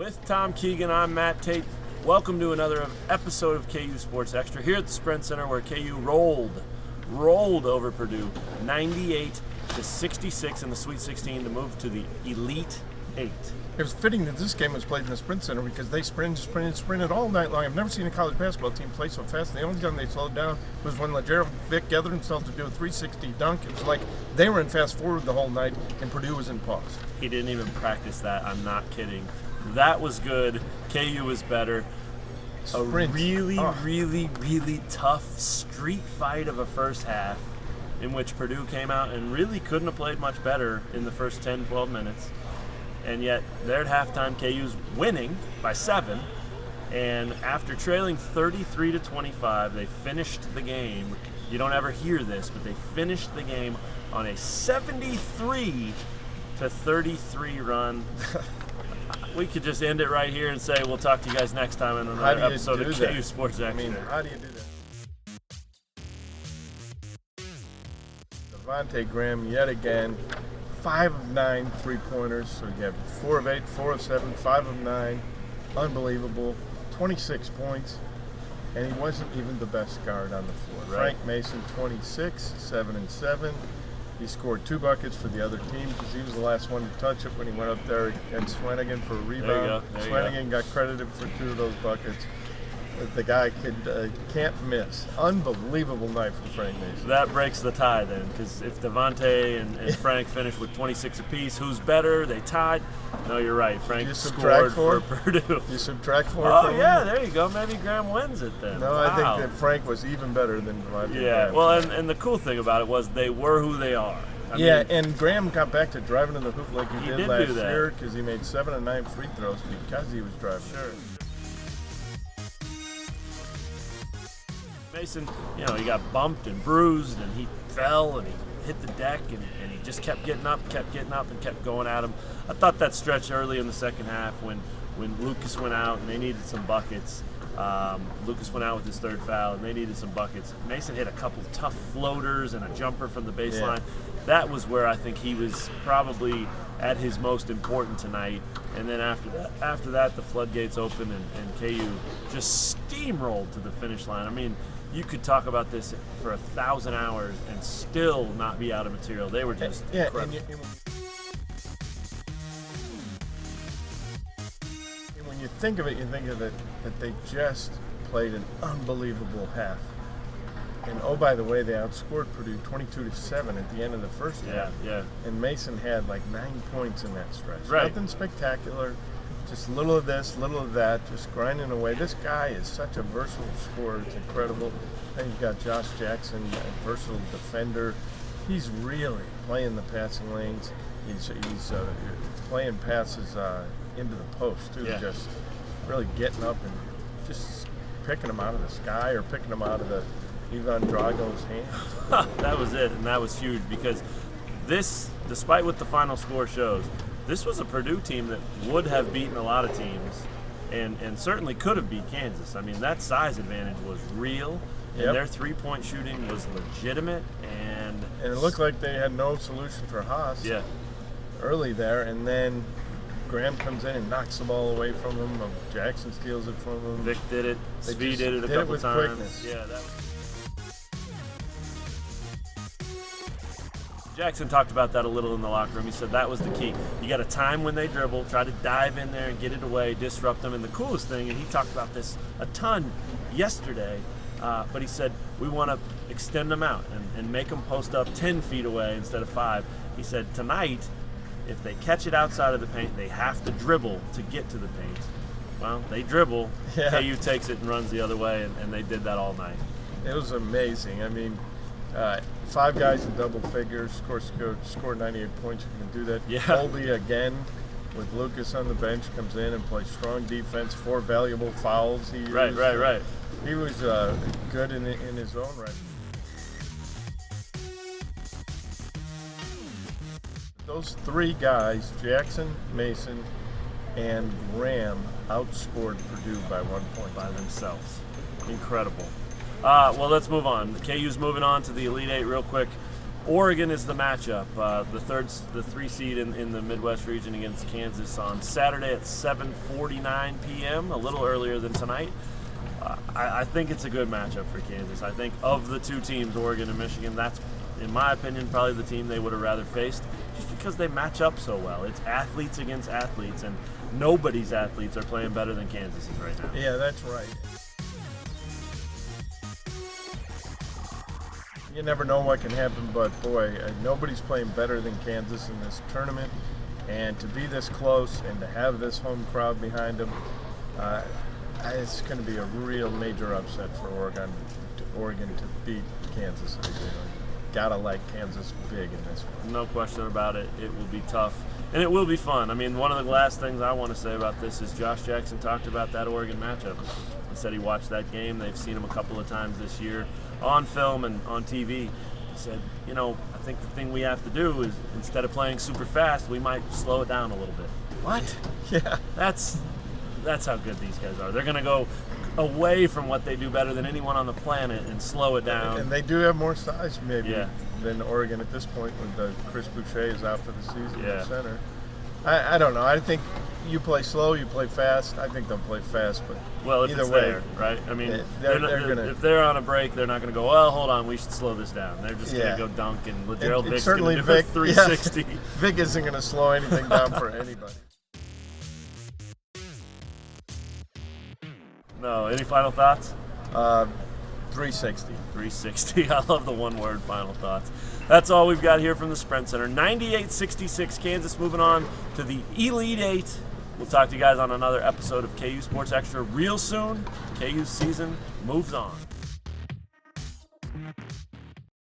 With Tom Keegan, I'm Matt Tate. Welcome to another episode of KU Sports Extra here at the Sprint Center, where KU rolled over Purdue 98-66 in the Sweet 16 to move to the Elite Eight. It was fitting that this game was played in the Sprint Center because they sprinted all night long. I've never seen a college basketball team play so fast. The only time they slowed down was when LeGerald Vick gathered himself to do a 360 dunk. It was like they were in fast forward the whole night, and Purdue was in pause. He didn't even practice that. I'm not kidding. That was good. KU was better. Sprint. A really tough street fight of a first half in which Purdue came out and really couldn't have played much better in the first 10, 12 minutes. And yet, there at halftime, KU's winning by 7. And after trailing 33-25, they finished the game. You don't ever hear this, but they finished the game on a 73-33 run. We could just end it right here and say we'll talk to you guys next time in another episode of KU Sports Extra. I mean, how do you do that? Devontae Graham yet again, 5 of 9 3-pointers. So you have 4 of 8, 4 of 7, 5 of 9. Unbelievable. 26 points. And he wasn't even the best guard on the floor. Right. Frank Mason, 26, 7 and 7. He scored 2 buckets for the other team because he was the last one to touch it when he went up there against Swanigan for a rebound. Swanigan got credited for 2 of those buckets. The guy can't miss. Unbelievable night from Frank Mason. That breaks the tie then, because if Devontae and Frank finished with 26 apiece, who's better? They tied. No, you're right. Frank scored for Purdue. You subtract 4 from yeah, there you go. Maybe Graham wins it then. No, wow. I think that Frank was even better than Devontae Graham. Well, and the cool thing about it was they were who they are. I mean, and Graham got back to driving in the hoop like he did last year because he made 7 of 9 free throws because he was driving. Sure. Mason, he got bumped and bruised, and he fell, and he hit the deck, and he just kept getting up, and kept going at him. I thought that stretch early in the second half when Lucas went out and they needed some buckets. Lucas went out with his 3rd foul, and they needed some buckets. Mason hit a couple of tough floaters and a jumper from the baseline. Yeah. That was where I think he was probably at his most important tonight. And then after that, the floodgates opened, and KU just steamrolled to the finish line. I mean, you could talk about this for 1,000 hours and still not be out of material. They were just incredible. And when you think of it, that they just played an unbelievable half. And oh, by the way, they outscored Purdue 22-7 at the end of the first half. Yeah. And Mason had like 9 points in that stretch. Right. Nothing spectacular. Just a little of this, little of that, just grinding away. This guy is such a versatile scorer. It's incredible. Then you've got Josh Jackson, a versatile defender. He's really playing the passing lanes. He's playing passes into the post, too. Yeah. Just really getting up and just picking them out of the sky or picking them out of the Ivan Drago's hands. That was it, and that was huge because this, despite what the final score shows, this was a Purdue team that would have beaten a lot of teams and certainly could have beat Kansas. I mean, that size advantage was real, and their 3-point shooting was legitimate. And it looked like they had no solution for Haas early there, and then Graham comes in and knocks the ball away from him. Jackson steals it from him. Vic did it. Svi did it a couple times. Quickness. Yeah, Jackson talked about that a little in the locker room. He said that was the key. You got to time when they dribble, try to dive in there and get it away, disrupt them. And the coolest thing, and he talked about this a ton yesterday, but he said we want to extend them out and make them post up 10 feet away instead of 5. He said tonight, if they catch it outside of the paint, they have to dribble to get to the paint. Well, they dribble, KU takes it and runs the other way, and they did that all night. It was amazing. I mean, 5 guys in double figures, of course, score 98 points. You can do that. Yeah. Colby again with Lucas on the bench comes in and plays strong defense. 4 valuable fouls. Right. He was good in his own right. Those 3 guys, Jackson, Mason, and Graham, outscored Purdue by 1 point. By themselves. Incredible. Well, let's move on. KU's moving on to the Elite Eight real quick. Oregon is the matchup. The 3 seed in the Midwest region against Kansas on Saturday at 7:49 p.m. A little earlier than tonight. I think it's a good matchup for Kansas. I think of the two teams, Oregon and Michigan, that's, in my opinion, probably the team they would have rather faced, just because they match up so well. It's athletes against athletes, and nobody's athletes are playing better than Kansas's right now. Yeah, that's right. You never know what can happen, but boy, nobody's playing better than Kansas in this tournament. And to be this close and to have this home crowd behind them, it's going to be a real major upset for Oregon to beat Kansas. Gotta like Kansas big in this one. No question about it. It will be tough, and it will be fun. I mean, one of the last things I want to say about this is Josh Jackson talked about that Oregon matchup. He said he watched that game. They've seen him a couple of times this year on film and on TV. He said, I think the thing we have to do is, instead of playing super fast, we might slow it down a little bit. What? Yeah. That's how good these guys are. They're going to go away from what they do better than anyone on the planet and slow it down. And they do have more size, maybe, than Oregon at this point, when Chris Boucher is out for the season in center. I don't know. I think you play slow, you play fast. I think they'll play fast, but if either it's way, there, right? I mean, if they're on a break, they're not going to go, well, hold on, we should slow this down. They're just going to go dunk, and Gerald Vick's going to do a 360. Vick isn't going to slow anything down for anybody. No, any final thoughts? 360. 360. I love the one-word final thoughts. That's all we've got here from the Sprint Center. 98-66 Kansas, moving on to the Elite Eight. We'll talk to you guys on another episode of KU Sports Extra real soon. KU's season moves on.